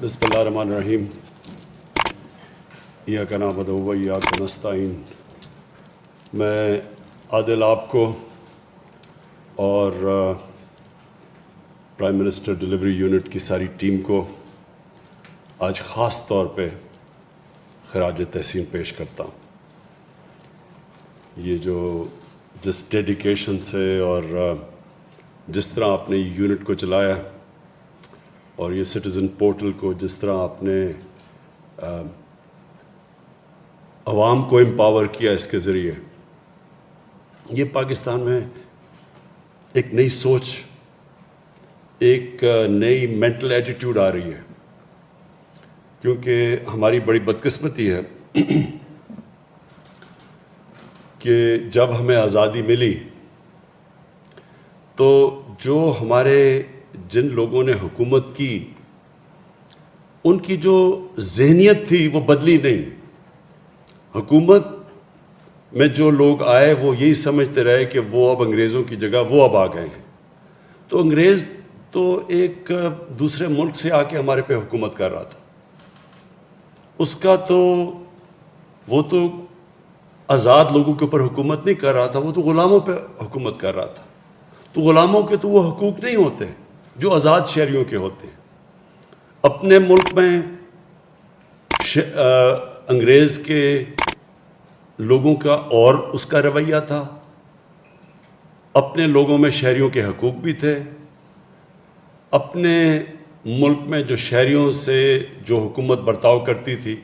بسم اللہ الرحمن الرحیم ایاک نعبد و ایاک نستعین. میں عادل آپ کو اور پرائم منسٹر ڈیلیوری یونٹ کی ساری ٹیم کو آج خاص طور پہ خراج تحسین پیش کرتا ہوں. یہ جو جس ڈیڈیکیشن سے اور جس طرح آپ نے یونٹ کو چلایا اور یہ سٹیزن پورٹل کو جس طرح آپ نے عوام کو امپاور کیا اس کے ذریعے، یہ پاکستان میں ایک نئی سوچ، ایک نئی مینٹل ایٹیٹیوڈ آ رہی ہے. کیونکہ ہماری بڑی بدقسمتی ہے کہ جب ہمیں آزادی ملی تو جو ہمارے جن لوگوں نے حکومت کی ان کی جو ذہنیت تھی وہ بدلی نہیں. حکومت میں جو لوگ آئے وہ یہی سمجھتے رہے کہ وہ اب انگریزوں کی جگہ وہ اب آ گئے ہیں. تو انگریز تو ایک دوسرے ملک سے آ کے ہمارے پہ حکومت کر رہا تھا. اس کا تو وہ تو آزاد لوگوں کے اوپر حکومت نہیں کر رہا تھا، وہ تو غلاموں پہ حکومت کر رہا تھا. تو غلاموں کے تو وہ حقوق نہیں ہوتے جو آزاد شہریوں کے ہوتے ہیں. اپنے ملک میں انگریز کے لوگوں کا اور اس کا رویہ تھا، اپنے لوگوں میں شہریوں کے حقوق بھی تھے. اپنے ملک میں جو شہریوں سے جو حکومت برتاؤ کرتی تھی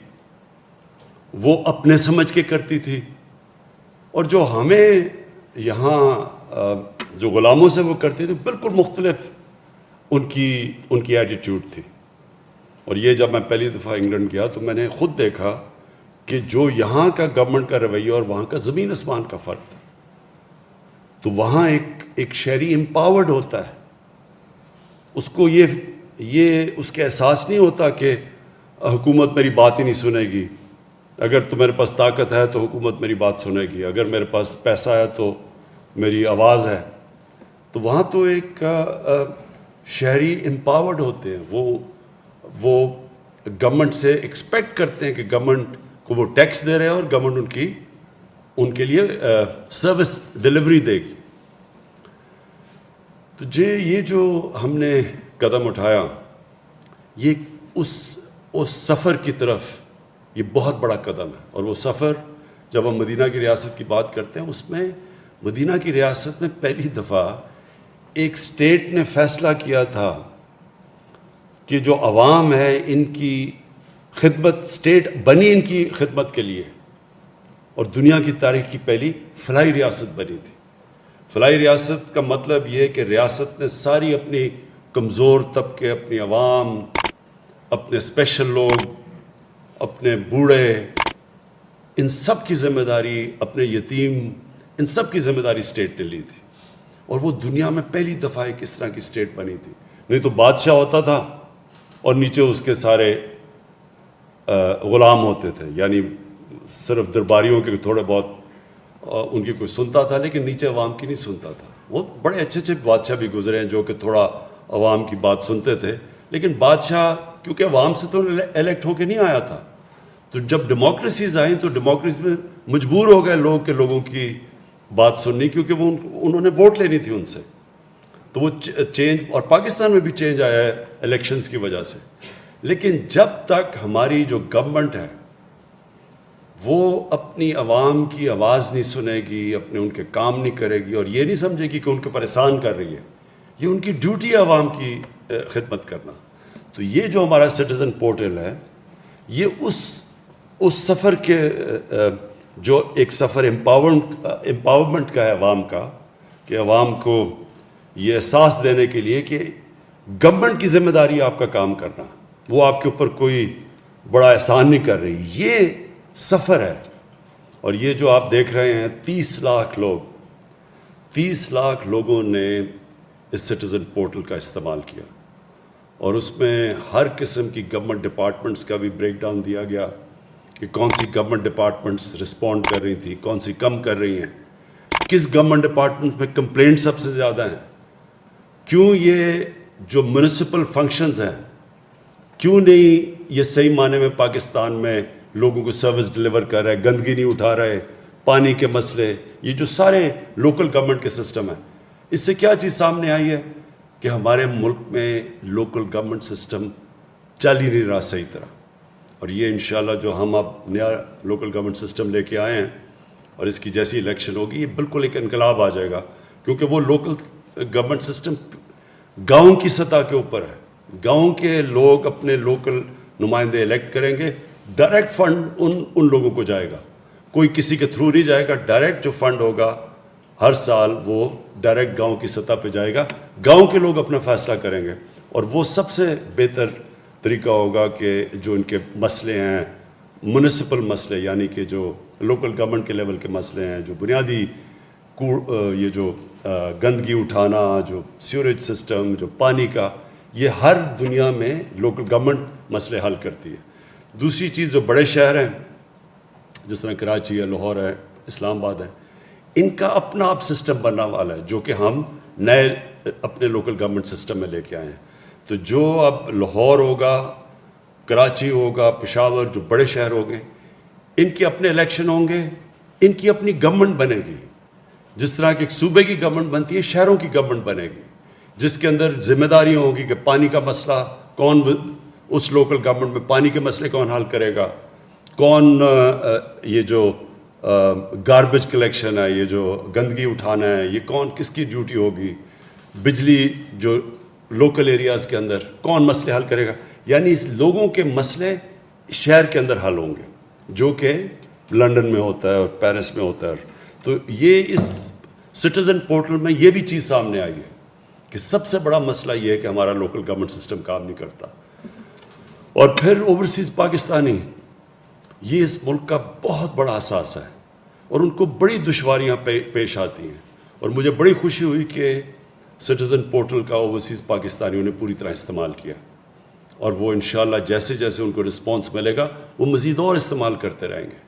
وہ اپنے سمجھ کے کرتی تھی، اور جو ہمیں یہاں جو غلاموں سے وہ کرتی تھی بالکل مختلف ان کی ایٹیٹیوڈ تھی. اور یہ جب میں پہلی دفعہ انگلینڈ گیا تو میں نے خود دیکھا کہ جو یہاں کا گورنمنٹ کا رویہ اور وہاں کا زمین آسمان کا فرق تھا. تو وہاں ایک شہری امپاورڈ ہوتا ہے، اس کو یہ اس کے احساس نہیں ہوتا کہ حکومت میری بات ہی نہیں سنے گی. اگر تو میرے پاس طاقت ہے تو حکومت میری بات سنے گی، اگر میرے پاس پیسہ ہے تو میری آواز ہے. تو وہاں تو ایک شہری امپاورڈ ہوتے ہیں. وہ گورنمنٹ سے ایکسپیکٹ کرتے ہیں کہ گورنمنٹ کو وہ ٹیکس دے رہے ہیں اور گورنمنٹ ان کے لیے سروس ڈیلیوری دے گی. تو یہ جو ہم نے قدم اٹھایا، یہ اس سفر کی طرف یہ بہت بڑا قدم ہے. اور وہ سفر جب ہم مدینہ کی ریاست کی بات کرتے ہیں، اس میں مدینہ کی ریاست میں پہلی دفعہ ایک اسٹیٹ نے فیصلہ کیا تھا کہ جو عوام ہے ان کی خدمت، اسٹیٹ بنی ان کی خدمت کے لیے، اور دنیا کی تاریخ کی پہلی فلاحی ریاست بنی تھی. فلاحی ریاست کا مطلب یہ ہے کہ ریاست نے ساری اپنی کمزور طبقے، اپنی عوام، اپنے اسپیشل لوگ، اپنے بوڑھے، ان سب کی ذمہ داری، اپنے یتیم، ان سب کی ذمہ داری اسٹیٹ نے لی تھی. اور وہ دنیا میں پہلی دفعہ ایک اس طرح کی اسٹیٹ بنی تھی. نہیں تو بادشاہ ہوتا تھا اور نیچے اس کے سارے غلام ہوتے تھے، یعنی صرف درباریوں کے تھوڑے بہت ان کی کوئی سنتا تھا، لیکن نیچے عوام کی نہیں سنتا تھا. وہ بڑے اچھے بادشاہ بھی گزرے ہیں جو کہ تھوڑا عوام کی بات سنتے تھے، لیکن بادشاہ کیونکہ عوام سے تو الیکٹ ہو کے نہیں آیا تھا. تو جب ڈیموکریسیز آئیں تو ڈیموکریسی میں مجبور ہو گئے لوگوں کی بات سننی، کیونکہ انہوں نے ووٹ لینی تھی ان سے. تو وہ چینج، اور پاکستان میں بھی چینج آیا ہے الیکشنز کی وجہ سے. لیکن جب تک ہماری جو گورنمنٹ ہے وہ اپنی عوام کی آواز نہیں سنے گی، اپنے ان کے کام نہیں کرے گی، اور یہ نہیں سمجھے گی کہ ان کو پریشان کر رہی ہے، یہ ان کی ڈیوٹی ہے عوام کی خدمت کرنا. تو یہ جو ہمارا سٹیزن پورٹل ہے، یہ اس سفر کے جو ایک سفر امپاورمنٹ کا ہے عوام کا، کہ عوام کو یہ احساس دینے کے لیے کہ گورنمنٹ کی ذمہ داری آپ کا کام کرنا، وہ آپ کے اوپر کوئی بڑا احسان نہیں کر رہی. یہ سفر ہے. اور یہ جو آپ دیکھ رہے ہیں 30 لاکھ لوگوں نے اس سٹیزن پورٹل کا استعمال کیا، اور اس میں ہر قسم کی گورنمنٹ ڈپارٹمنٹس کا بھی بریک ڈاؤن دیا گیا کہ کون سی گورنمنٹ ڈپارٹمنٹس رسپونڈ کر رہی تھیں، کون سی کم کر رہی ہیں، کس گورنمنٹ ڈپارٹمنٹ میں کمپلینٹ سب سے زیادہ ہیں، کیوں یہ جو میونسپل فنکشنز ہیں کیوں نہیں یہ صحیح معنی میں پاکستان میں لوگوں کو سروس ڈلیور کر رہے، گندگی نہیں اٹھا رہے، پانی کے مسئلے، یہ جو سارے لوکل گورنمنٹ کے سسٹم ہیں، اس سے کیا چیز سامنے آئی ہے کہ ہمارے ملک میں لوکل گورنمنٹ سسٹم چل ہی نہیں رہا صحیح طرح. اور یہ انشاءاللہ جو ہم اب نیا لوکل گورنمنٹ سسٹم لے کے آئے ہیں اور اس کی جیسی الیکشن ہوگی، یہ بالکل ایک انقلاب آ جائے گا، کیونکہ وہ لوکل گورنمنٹ سسٹم گاؤں کی سطح کے اوپر ہے. گاؤں کے لوگ اپنے لوکل نمائندے الیکٹ کریں گے، ڈائریکٹ فنڈ ان لوگوں کو جائے گا، کوئی کسی کے تھرو نہیں جائے گا. ڈائریکٹ جو فنڈ ہوگا ہر سال وہ ڈائریکٹ گاؤں کی سطح پہ جائے گا. گاؤں کے لوگ اپنا فیصلہ کریں گے، اور وہ سب سے بہتر طریقہ ہوگا کہ جو ان کے مسئلے ہیں، میونسپل مسئلے، یعنی کہ جو لوکل گورنمنٹ کے لیول کے مسئلے ہیں، جو بنیادی یہ جو گندگی اٹھانا، جو سیوریج سسٹم، جو پانی کا، یہ ہر دنیا میں لوکل گورنمنٹ مسئلے حل کرتی ہے. دوسری چیز، جو بڑے شہر ہیں جس طرح کراچی ہے، لاہور ہے، اسلام آباد ہے، ان کا اپنا اب سسٹم بننا والا ہے، جو کہ ہم نئے اپنے لوکل گورنمنٹ سسٹم میں لے کے آئے ہیں. تو جو اب لاہور ہوگا، کراچی ہوگا، پشاور، جو بڑے شہر ہو گئے، ان کے اپنے الیکشن ہوں گے، ان کی اپنی گورنمنٹ بنے گی. جس طرح کہ ایک صوبے کی گورنمنٹ بنتی ہے، شہروں کی گورنمنٹ بنے گی، جس کے اندر ذمہ داریاں ہوگی کہ پانی کا مسئلہ کون، اس لوکل گورنمنٹ میں پانی کے مسئلے کون حل کرے گا، کون یہ جو گاربیج کلیکشن ہے، یہ جو گندگی اٹھانا ہے، یہ کون، کس کی ڈیوٹی ہوگی، بجلی جو لوکل ایریاز کے اندر کون مسئلے حل کرے گا. یعنی اس لوگوں کے مسئلے شہر کے اندر حل ہوں گے، جو کہ لندن میں ہوتا ہے اور پیرس میں ہوتا ہے. تو یہ اس سٹیزن پورٹل میں یہ بھی چیز سامنے آئی ہے کہ سب سے بڑا مسئلہ یہ ہے کہ ہمارا لوکل گورنمنٹ سسٹم کام نہیں کرتا. اور پھر اوورسیز پاکستانی، یہ اس ملک کا بہت بڑا اثاثہ ہے، اور ان کو بڑی دشواریاں پیش آتی ہیں. اور مجھے بڑی خوشی ہوئی کہ سٹیزن پورٹل کا اوورسیز پاکستانیوں نے پوری طرح استعمال کیا، اور وہ انشاءاللہ جیسے جیسے ان کو رسپانس ملے گا وہ مزید اور استعمال کرتے رہیں گے.